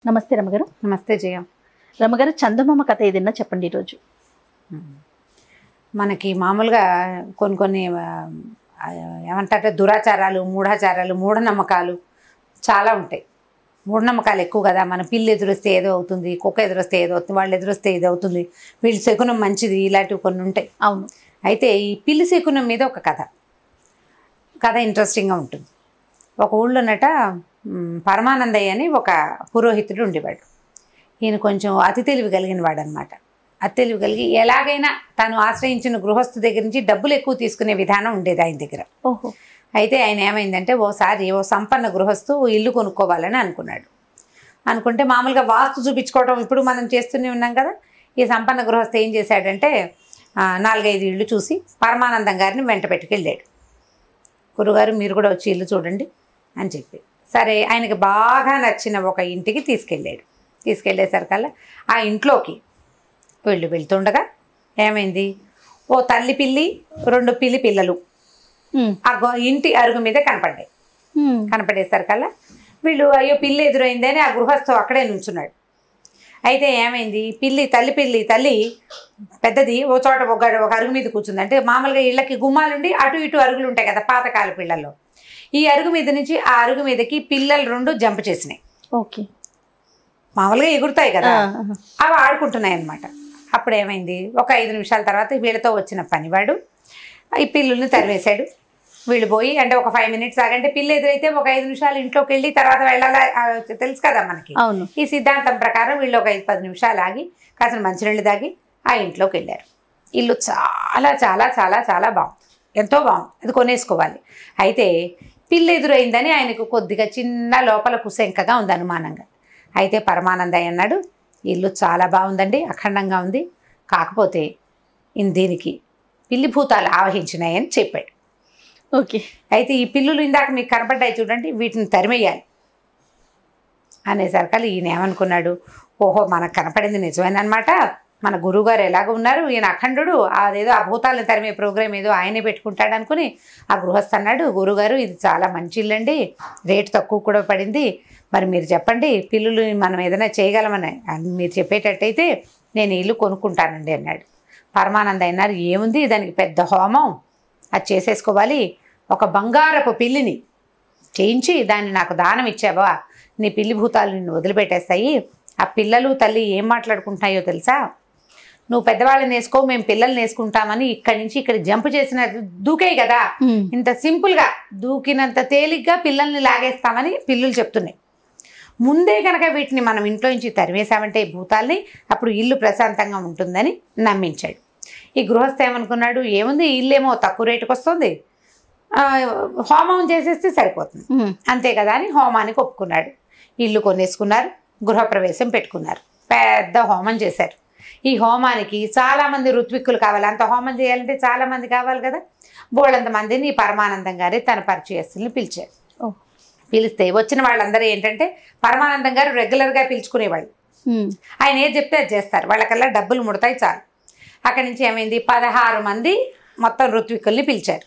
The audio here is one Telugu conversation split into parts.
నమస్తే రమగారు. నమస్తే జయ. రమగారు, చందమామ కథ ఏదైనా చెప్పండి ఈరోజు. మనకి మామూలుగా కొన్ని ఏమంటారంటే దురాచారాలు, మూఢాచారాలు, మూఢనమ్మకాలు చాలా ఉంటాయి. మూఢనమ్మకాలు ఎక్కువ కదా. మన పిల్లి ఎదురొస్తే ఏదో అవుతుంది, కుక్క ఎదురొస్తే ఏదో అవుతుంది, వాళ్ళు ఎదురొస్తే ఏదో అవుతుంది, వీళ్ళు శకునం మంచిది, ఇలాంటివి కొన్ని ఉంటాయి. అవును. అయితే ఈ పిల్లి శకునం మీద ఒక కథ ఇంట్రెస్టింగ్గా ఉంటుంది. ఒక ఊళ్ళోనట పరమానందయ్య అని ఒక పురోహితుడు ఉండేవాడు. ఈయన కొంచెం అతి తెలివి కలిగిన వాడు అనమాట. అతి తెలివి కలిగి ఎలాగైనా తను ఆశ్రయించిన గృహస్థు దగ్గర నుంచి డబ్బులు ఎక్కువ తీసుకునే విధానం ఉండేది ఆయన దగ్గర. ఓహో. అయితే ఆయన ఏమైందంటే ఓసారి సంపన్న గృహస్థు ఇల్లు కొనుక్కోవాలని అనుకుంటే మామూలుగా వాస్తు చూపించుకోవడం ఇప్పుడు మనం చేస్తూనే ఉన్నాం కదా. ఈ సంపన్న గృహస్థు ఏం చేశాడంటే 4-5 ఇళ్ళు చూసి పరమానందం గారిని వెంట పెట్టుకెళ్ళాడు. గురుగారు మీరు కూడా వచ్చి ఇల్లు చూడండి అని చెప్పి. సరే, ఆయనకి బాగా నచ్చిన ఒక ఇంటికి తీసుకెళ్ళేసరికల్లా ఆ ఇంట్లోకి వెళ్తుండగా ఏమైంది, ఓ తల్లి పిల్లి 2 పిల్లి పిల్లలు ఆ ఇంటి అరుగు మీద కనపడేసరికల్లా వీళ్ళు అయ్యో పిల్లి ఎదురైందని ఆ గృహస్థు అక్కడే నుంచున్నాడు. అయితే ఏమైంది, తల్లి పెద్దది ఓ చోట ఒక అరుగు మీద కూర్చుంది. అంటే మామూలుగా ఇళ్ళకి గుమ్మాలుండి అటు ఇటు అరుగులు ఉంటాయి కదా పాతకాల పిల్లల్లో. ఈ అరుగు మీద నుంచి ఆ అరుగు మీదకి పిల్లలు 2 జంప్ చేసినాయి. ఓకే. మామూలుగా ఎగురుతాయి కదా, అవి ఆడుకుంటున్నాయి అన్నమాట. అప్పుడు ఏమైంది, ఒక 5 నిమిషాల తర్వాత వీళ్ళతో వచ్చిన పనివాడు ఈ పిల్లుల్ని తరివేశాడు. వీళ్ళు పోయి అంటే ఒక 5 మినిట్స్ ఆగంటే పిల్లి ఎదురైతే ఒక 5 నిమిషాలు ఇంట్లోకి వెళ్ళి తర్వాత వెళ్ళాలా తెలుసు కదా మనకి. ఈ సిద్ధాంతం ప్రకారం వీళ్ళు ఒక 5-10 నిమిషాలు ఆగి కాసిన మంచినీళ్ళు తాగి ఆ ఇంట్లోకి వెళ్ళారు. ఇల్లు చాలా చాలా చాలా చాలా బాగుంది, ఎంతో బాగుంది, అది కొనేసుకోవాలి. అయితే పిల్లి ఎదురైందని ఆయనకు కొద్దిగా చిన్న లోపల కుశంకగా ఉంది, అనుమానంగా. అయితే పరమానందయ్య అన్నాడు, ఇల్లు చాలా బాగుందండి, అఖండంగా ఉంది, కాకపోతే దీనికి పిల్లి భూతాలు ఆవహించినాయని చెప్పాడు. ఓకే. అయితే ఈ పిల్లులు ఇందాక మీకు కనపడ్డాయి చూడండి, వీటిని తరిమేయాలి అనేసరికి ఈయన ఏమనుకున్నాడు, ఓహో మనకు కనపడింది నిజమేనమాట, మన గురువుగారు ఎలాగ ఉన్నారు, ఈయన అఖండుడు, అదేదో ఆ భూతాలను తరిమే ప్రోగ్రాం ఏదో ఆయనే పెట్టుకుంటాడు అనుకుని ఆ గృహస్థ అన్నాడు, గురుగారు ఇది చాలా మంచి ఇల్లు అండి, రేటు తక్కువ కూడా పడింది, మరి మీరు చెప్పండి పిల్లులు మనం ఏదైనా చేయగలమని మీరు చెప్పేటట్టయితే నేను ఇల్లు కొనుక్కుంటానండి అన్నాడు. పరమానంద అన్నారు, ఏముంది దానికి పెద్ద హోమం, అది చేసేసుకోవాలి, ఒక బంగారపు పిల్లిని చేయించి దాన్ని నాకు దానం ఇచ్చావా, నీ పిల్లి భూతాలు నిన్ను వదిలిపెట్టేస్తాయి, ఆ పిల్లలు తల్లి ఏం మాట్లాడుకుంటున్నాయో తెలుసా, నువ్వు పెద్దవాళ్ళని వేసుకో మేము పిల్లల్ని వేసుకుంటామని ఇక్కడి నుంచి ఇక్కడ జంప్ చేసిన దూకే కదా, ఇంత సింపుల్గా దూకినంత తేలిగ్గా పిల్లల్ని లాగేస్తామని పిల్లులు చెప్తున్నాయి. ముందే కనుక వీటిని మనం ఇంట్లో నుంచి తరివేశామంటే భూతాల్ని, అప్పుడు ఇల్లు ప్రశాంతంగా ఉంటుందని నమ్మించాడు. ఈ గృహస్థ ఏమనుకున్నాడు, ఏముంది ఇల్లేమో తక్కువ రేటుకు వస్తుంది, హోమం చేసేస్తే సరిపోతుంది అంతే కదా అని హోమానికి ఒప్పుకున్నాడు. ఇల్లు కొనేసుకున్నారు, గృహప్రవేశం పెట్టుకున్నారు, పెద్ద హోమం చేశారు. ఈ హోమానికి చాలామంది ఋత్విక్కులు కావాలి, అంత హోమం చేయాలంటే చాలామంది కావాలి కదా. బోళ్ళంత మందిని ఈ పరమానందం గారే తన పరిచయస్తుల్ని పిలిచారు. పిలిస్తే వచ్చిన వాళ్ళందరూ ఏంటంటే పరమానందం గారు రెగ్యులర్గా పిలుచుకునేవాళ్ళు, ఆయన ఏది చెప్తే అది చేస్తారు, వాళ్ళకల్లా డబ్బులు ముడతాయి చాలు. అక్కడి నుంచి ఏమైంది, 16 మంది మొత్తం ఋత్విక్కుల్ని పిలిచారు.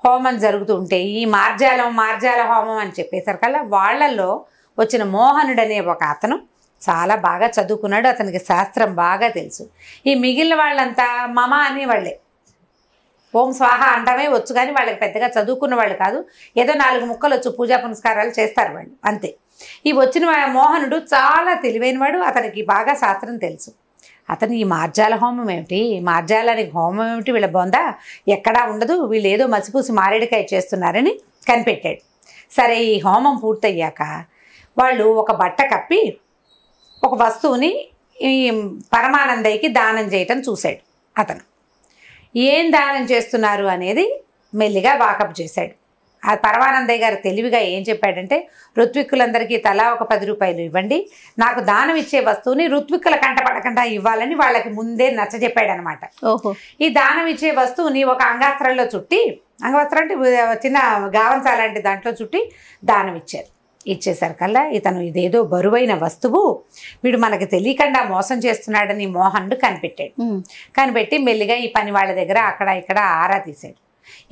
హోమం జరుగుతుంటే ఈ మార్జాల హోమం అని చెప్పేసరికల్లా వాళ్ళల్లో వచ్చిన మోహనుడు అనే ఒక అతను చాలా బాగా చదువుకున్నాడు, అతనికి శాస్త్రం బాగా తెలుసు. ఈ మిగిలిన వాళ్ళంతా మమ అనేవాళ్ళే, ఓం స్వాహ అంటమే వచ్చు, కానీ వాళ్ళకి పెద్దగా చదువుకున్న వాళ్ళు కాదు, ఏదో 4 ముక్కలు వచ్చు, పూజా పునస్కారాలు చేస్తారు వాళ్ళు అంతే. ఈ వచ్చిన మోహనుడు చాలా తెలివైనవాడు, అతనికి బాగా శాస్త్రం తెలుసు. అతను ఈ మార్జాల హోమం ఏమిటి, మార్జాలానికి హోమం ఏమిటి, వీళ్ళ బొందా ఎక్కడా ఉండదు, వీళ్ళు ఏదో మసిపూసి మారేడుకాయ చేస్తున్నారని కనిపెట్టాడు. సరే, ఈ హోమం పూర్తయ్యాక వాళ్ళు ఒక బట్ట కప్పి ఒక వస్తువుని ఈ పరమానందయ్యకి దానం చేయటం చూశాడు. అతను ఏం దానం చేస్తున్నారు అనేది మెల్లిగా వాకప్ చేశాడు. ఆ పరమానందయ్య గారు తెలివిగా ఏం చెప్పాడంటే, ఋత్విక్కులందరికీ తలా ఒక 10 రూపాయలు ఇవ్వండి, నాకు దానం ఇచ్చే వస్తువుని ఋత్విక్కుల కంటపడకుండా ఇవ్వాలని వాళ్ళకి ముందే నచ్చజెప్పాడనమాట. ఈ దానం ఇచ్చే వస్తువుని ఒక అంగాస్త్రంలో చుట్టి, అంగవస్త్రం అంటే చిన్న గావంస లాంటి దాంట్లో చుట్టి దానం ఇచ్చారు. ఇచ్చేసరికల్లా ఇతను ఇదేదో బరువైన వస్తువు, వీడు మనకి తెలియకుండా మోసం చేస్తున్నాడని మోహనుడు కనిపెట్టాడు. కనిపెట్టి మెల్లిగా ఈ పని వాళ్ళ దగ్గర అక్కడ ఇక్కడ ఆరా తీశాడు.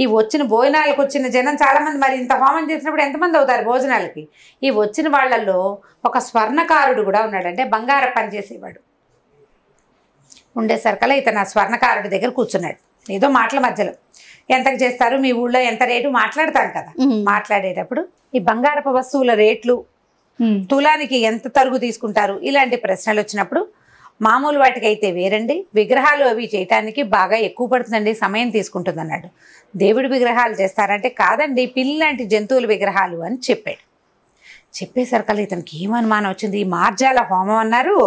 ఈ వచ్చిన భోజనాలకు వచ్చిన జనం చాలామంది, మరి ఇంత హోమం చేసినప్పుడు ఎంతమంది అవుతారు భోజనాలకి? ఈ వచ్చిన వాళ్ళల్లో ఒక స్వర్ణకారుడు కూడా ఉన్నాడు, అంటే బంగారం పనిచేసేవాడు. ఉండేసరికల్లా ఇతను ఆ స్వర్ణకారుడి దగ్గర కూర్చున్నాడు. ఏదో మాటల మధ్యలో ఎంతకు చేస్తారు, మీ ఊళ్ళో ఎంత రేటు మాట్లాడతాను కదా. మాట్లాడేటప్పుడు ఈ బంగారపు వస్తువుల రేట్లు, తులానికి ఎంత తరుగు తీసుకుంటారు, ఇలాంటి ప్రశ్నలు వచ్చినప్పుడు మామూలు వాటికైతే వేరండి, విగ్రహాలు అవి చేయటానికి బాగా ఎక్కువ పడుతుందండి, సమయం తీసుకుంటుంది అన్నాడు. దేవుడి విగ్రహాలు చేస్తారంటే కాదండి, పిల్లి లాంటి జంతువుల విగ్రహాలు అని చెప్పాడు. చెప్పేసరికల్లా ఇతనికి ఏమనుమానం వచ్చింది, ఈ మార్జాల హోమం అన్నారు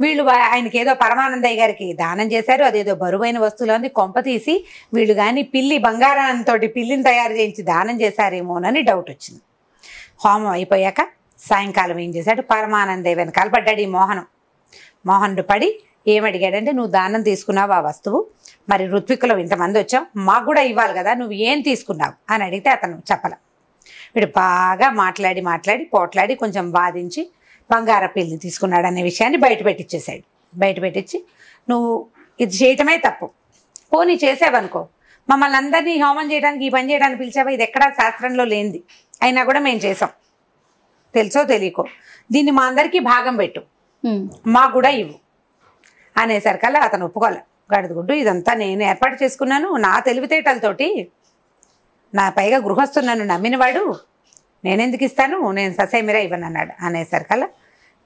వీళ్ళు, ఆయనకి ఏదో పరమానందయ్య గారికి దానం చేశారు, అదేదో బరువైన వస్తువులు ఉంది, కొంప తీసి వీళ్ళు కానీ పిల్లి బంగారంతో పిల్లిని తయారు చేయించి దానం చేశారేమోనని డౌట్ వచ్చింది. హోమం అయిపోయాక సాయంకాలం ఏం చేశాడు, పరమానందయ్య వెనకాల పడ్డాడు ఈ మోహనుడు పడి ఏమడిగాడంటే, నువ్వు దానం తీసుకున్నావు ఆ వస్తువు, మరి ఋత్వికులు ఇంతమంది వచ్చావు, మాకు కూడా ఇవ్వాలి కదా, నువ్వు ఏం తీసుకున్నావు అని అడిగితే అతను చెప్పల. వీడు బాగా మాట్లాడి పోట్లాడి కొంచెం బాధించి బంగార పిల్లిని తీసుకున్నాడు అనే విషయాన్ని బయట పెట్టించి నువ్వు ఇది చేయటమే తప్పు, పోనీ చేసావనుకో, మమ్మల్ని అందరినీ హోమం చేయడానికి ఈ పని చేయడానికి పిలిచావా, ఇది ఎక్కడా శాస్త్రంలో లేనిది, అయినా కూడా మేము చేసాం, తెలుసో తెలియకో, దీన్ని మా అందరికీ భాగం పెట్టు, మాకు కూడా ఇవ్వు అనేసరికల్లా అతను ఒప్పుకోలే. గడుదుగుడ్డు ఇదంతా నేను ఏర్పాటు చేసుకున్నాను నా తెలివితేటలతోటి, నా పైగా గృహస్థు నన్ను నమ్మినవాడు, నేనెందుకు ఇస్తాను, నేను ససేమిరా ఇవ్వను అన్నాడు. అనేసరికల్లా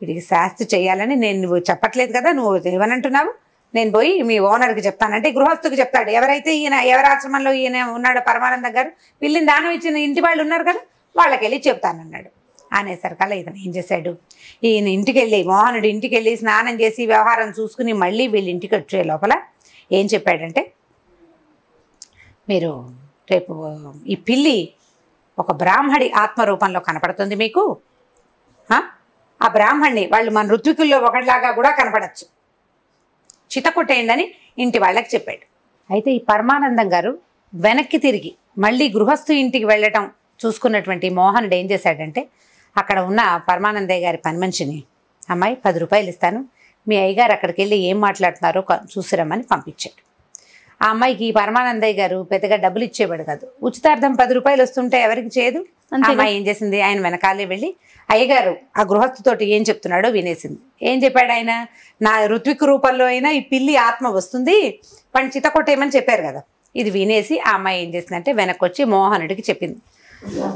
వీడికి శాస్తి చేయాలని, నేను నువ్వు చెప్పట్లేదు కదా, నువ్వు ఇవ్వనంటున్నావు, నేను పోయి మీ ఓనర్కి చెప్తానంటే గృహస్థుకి చెప్తాడు. ఎవరైతే ఎవరి ఆశ్రమంలో ఈయన ఉన్నాడో పరమానంద గారు, పిల్లిని దానం ఇచ్చిన ఇంటి వాళ్ళు ఉన్నారు కదా, వాళ్ళకి వెళ్ళి చెప్తానన్నాడు. అనేసరికల్లా ఇతను ఏం చేశాడు, ఈయన ఇంటికి వెళ్ళి మోహనుడు ఇంటికి వెళ్ళి స్నానం చేసి వ్యవహారం చూసుకుని మళ్ళీ వీళ్ళ ఇంటికి వచ్చే లోపల ఏం చెప్పాడంటే, మీరు రేపు ఈ పిల్లి ఒక బ్రాహ్మడి ఆత్మరూపంలో కనపడుతుంది మీకు, ఆ బ్రాహ్మణ్ణి వాళ్ళు మన ఋత్వికుల్లో ఒకటిలాగా కూడా కనపడచ్చు, చితకొట్టేయండి అని ఇంటి వాళ్ళకి చెప్పాడు. అయితే ఈ పరమానందం గారు వెనక్కి తిరిగి మళ్ళీ గృహస్థు ఇంటికి వెళ్ళటం చూసుకున్నటువంటి మోహనుడు ఏం చేశాడంటే, అక్కడ ఉన్న పరమానందయ్య గారి పని మనిషిని, అమ్మాయి 10 రూపాయలు ఇస్తాను, మీ అయ్యగారు అక్కడికి వెళ్ళి ఏం మాట్లాడుతున్నారో చూసిరమ్మని పంపించాడు. ఆ అమ్మాయికి ఈ పరమానందయ్య గారు పెద్దగా డబ్బులు ఇచ్చేవాడు కాదు, ఉచితార్థం 10 రూపాయలు వస్తుంటే ఎవరికి చేయదు. అమ్మాయి ఏం చేసింది, ఆయన వెనకాలే వెళ్ళి అయ్యగారు ఆ గృహస్థుతోటి ఏం చెప్తున్నాడో వినేసింది. ఏం చెప్పాడు ఆయన, నా ఋత్విక్ రూపంలో అయినా ఈ పిల్లి ఆత్మ వస్తుంది, వాడిని చితకొట్టేయమని చెప్పారు కదా. ఇది వినేసి ఆ అమ్మాయి ఏం చేసిందంటే వెనక్కి వచ్చి మోహనుడికి చెప్పింది,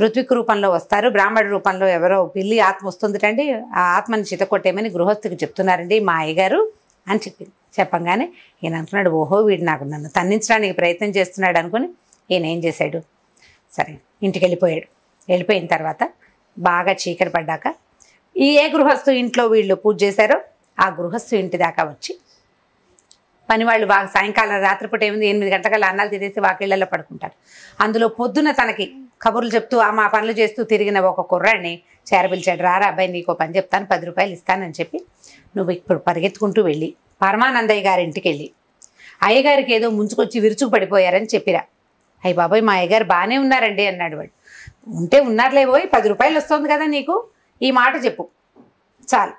ఋత్విక్ రూపంలో వస్తారు, బ్రాహ్మణ రూపంలో ఎవరో పిల్లి ఆత్మ వస్తుందిటండి, ఆ ఆత్మని చితకొట్టేయమని గృహస్థుకి చెప్తున్నారండి మా అయ్యగారు అని చెప్పింది. చెప్పంగానే ఈయన అనుకున్నాడు, ఓహో వీడు నన్ను తన్నించడానికి ప్రయత్నం చేస్తున్నాడు అనుకుని ఈయన ఏం చేశాడు, సరే ఇంటికి వెళ్ళిపోయిన తర్వాత బాగా చీకటి పడ్డాక ఏ గృహస్థు ఇంట్లో వీళ్ళు పూజ చేశారో ఆ గృహస్థు ఇంటి దాకా వచ్చి పనివాళ్ళు బాగా సాయంకాలం రాత్రిపూట ఏముంది 8 గంటలకల్లా అన్నాలు తినేసి వాకిళ్లలో పడుకుంటారు. అందులో పొద్దున తనకి కబుర్లు చెప్తూ మా పనులు చేస్తూ తిరిగిన ఒక కుర్రాడిని చేరపిలిచాడు. రారా అబ్బాయి, నీకో పని చెప్తాను, 10 రూపాయలు ఇస్తానని చెప్పి నువ్వు ఇప్పుడు పరిగెత్తుకుంటూ వెళ్ళి పరమానందయ్య గారి ఇంటికి వెళ్ళి అయ్యగారికి ఏదో ముంచుకొచ్చి విరుచుకు పడిపోయారని చెప్పిరా. అయ్య బాబాయ్ మా అయ్యగారు బాగానే ఉన్నారండి అన్నాడు వాడు. ఉంటే ఉన్నారులేబోయ్, 10 రూపాయలు వస్తుంది కదా నీకు, ఈ మాట చెప్పు చాలు,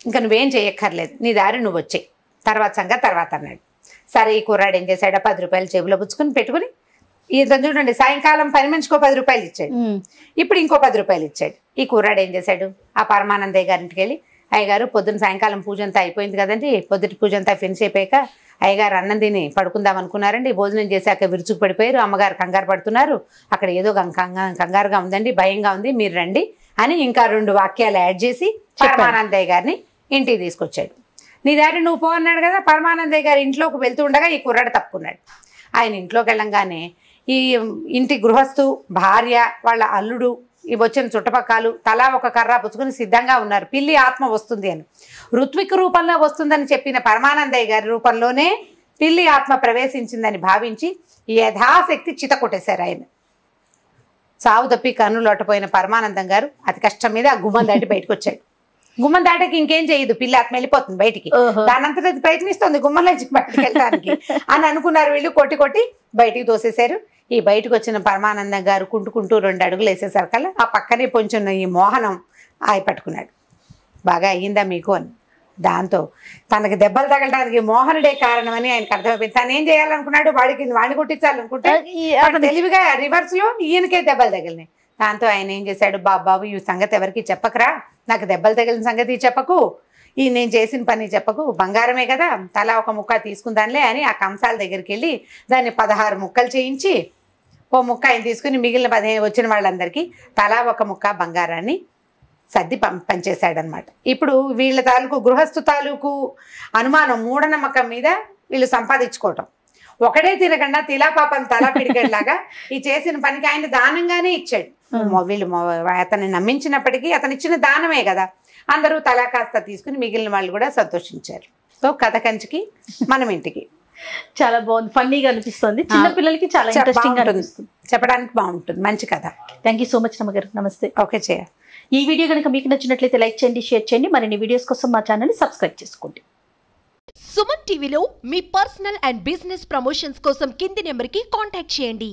ఇంకా నువ్వేం చేయక్కర్లేదు, నీ దారి నువ్వు వచ్చాయి, తర్వాత సంగతి తర్వాత అన్నాడు. సరే ఈ కుర్రాడు ఏం చేశాడు, 10 రూపాయలు జేబులో పుచ్చుకొని పెట్టుకుని, ఇతను చూడండి సాయంకాలం పని మనిషికో 10 రూపాయలు ఇచ్చాడు, ఇప్పుడు ఇంకో 10 రూపాయలు ఇచ్చాడు. ఈ కుర్రాడు ఏం చేశాడు, ఆ పరమానందయ్య గారింటికి వెళ్ళి అయ్యగారు పొద్దున్న సాయంకాలం పూజ అంతా అయిపోయింది కదండి, పొద్దుటి పూజ అంతా ఫినిష్ అయిపోయాక అయ్యగారు అన్నం తిని పడుకుందాం అనుకున్నారండి, భోజనం చేశాక విరుచుకు పడిపోయారు, అమ్మగారు కంగారు పడుతున్నారు, అక్కడ ఏదో కంగారుగా ఉందండి, భయంగా ఉంది, మీరు రండి అని ఇంకా 2 వాక్యాలు యాడ్ చేసి పరమానందయ్య గారిని ఇంటికి తీసుకొచ్చాడు. నీ దారి నువ్వు పో అన్నాడు కదా. పరమానందయ్య గారి ఇంట్లోకి వెళ్తూ ఉండగా ఈ కుర్రాడు తప్పుకున్నాడు. ఆయన ఇంట్లోకి వెళ్ళంగానే ఈ ఇంటి గృహస్థు భార్య వాళ్ళ అల్లుడు ఈ వచ్చిన చుట్టపక్కలు తలా ఒక కర్ర పుచ్చుకొని సిద్ధంగా ఉన్నారు, పిల్లి ఆత్మ వస్తుంది అని. ఋత్విక్ రూపంలో వస్తుందని చెప్పిన పరమానందయ్య గారి రూపంలోనే పిల్లి ఆత్మ ప్రవేశించిందని భావించి యథాశక్తి చిత కొట్టేశారు ఆయన. చావు తప్పి కన్నులోటపోయిన పరమానందం గారు అతి కష్టం మీద ఆ గుమ్మం దాటి బయటకు వచ్చాడు. గుమ్మం దాటకి ఇంకేం చేయదు, పిల్లి ఆత్మ వెళ్ళిపోతుంది బయటికి, దానంతట అది ప్రయత్నిస్తుంది గుమ్మంలోంచి బయటకు వెళ్ళడానికి అని అనుకున్నారు. వీళ్ళు కొట్టి కొట్టి బయటికి తోసేశారు. ఈ బయటకు వచ్చిన పరమానందం గారు కుంటుకుంటూ 2 అడుగులు వేసేసరికల్లా ఆ పక్కనే పొంచున్న ఈ మోహనం ఆయ పట్టుకున్నాడు. బాగా అయ్యిందా మీకు అని. దాంతో తనకి దెబ్బలు తగలడానికి మోహనుడే కారణమని ఆయనకు అర్థమైపోయింది. తను ఏం చేయాలనుకున్నాడు, వాడిని కొట్టించాలనుకుంటే వాడు తెలివిగా రివర్స్ లో ఈయనకే దెబ్బలు తగిలినాయి. దాంతో ఆయన ఏం చేశాడు, బాబు ఈ సంగతి ఎవరికి చెప్పకరా, నాకు దెబ్బలు తగిలిన సంగతి చెప్పకు, ఈ నేను చేసిన పని చెప్పకు, బంగారమే కదా తలా ఒక ముక్క తీసుకుందానిలే అని ఆ కంసాల దగ్గరికి వెళ్ళి దాన్ని 16 ముక్కలు చేయించి ఓ ముక్క ఆయన తీసుకుని మిగిలిన 15 వచ్చిన వాళ్ళందరికీ తలా ఒక ముక్క బంగారాన్ని సర్ది పంచేశాడనమాట. ఇప్పుడు వీళ్ళ తాలూకు గృహస్థు తాలూకు అనుమానం మూఢనమ్మకం మీద వీళ్ళు సంపాదించుకోవటం, ఒకడే తినకుండా తిలా పాపం తలా పిడికెళ్ళలాగా ఈ చేసిన పనికి ఆయన దానంగానే ఇచ్చాడు. వీళ్ళు అతన్ని నమ్మించినప్పటికీ అతను ఇచ్చిన దానమే కదా, అందరూ తలా కాస్త తీసుకుని మిగిలిన వాళ్ళు కూడా సంతోషించారు. సో కథ కంచికి మనం ఇంటికి చాలా బాగుంది, ఫన్నీగా అనిపిస్తుంది, చిన్న పిల్లలకి చాలా ఇంట్రెస్టింగ్ అనిపిస్తుంది, చెప్పడానికి బాగుంటుంది, మంచి కథ. థ్యాంక్ యూ సో మచ్ రమగారు, నమస్తే. ఓకే చేయ. ఈ వీడియో కనుక మీకు నచ్చినట్లయితే లైక్ చేయండి, షేర్ చేయండి, మరిన్ని వీడియోస్ కోసం మా ఛానల్ని సబ్స్క్రైబ్ చేసుకోండి. సుమన్ టీవీలో మీ పర్సనల్ అండ్ బిజినెస్ ప్రమోషన్స్ కోసం కింది నెంబర్కి కాంటాక్ట్ చేయండి.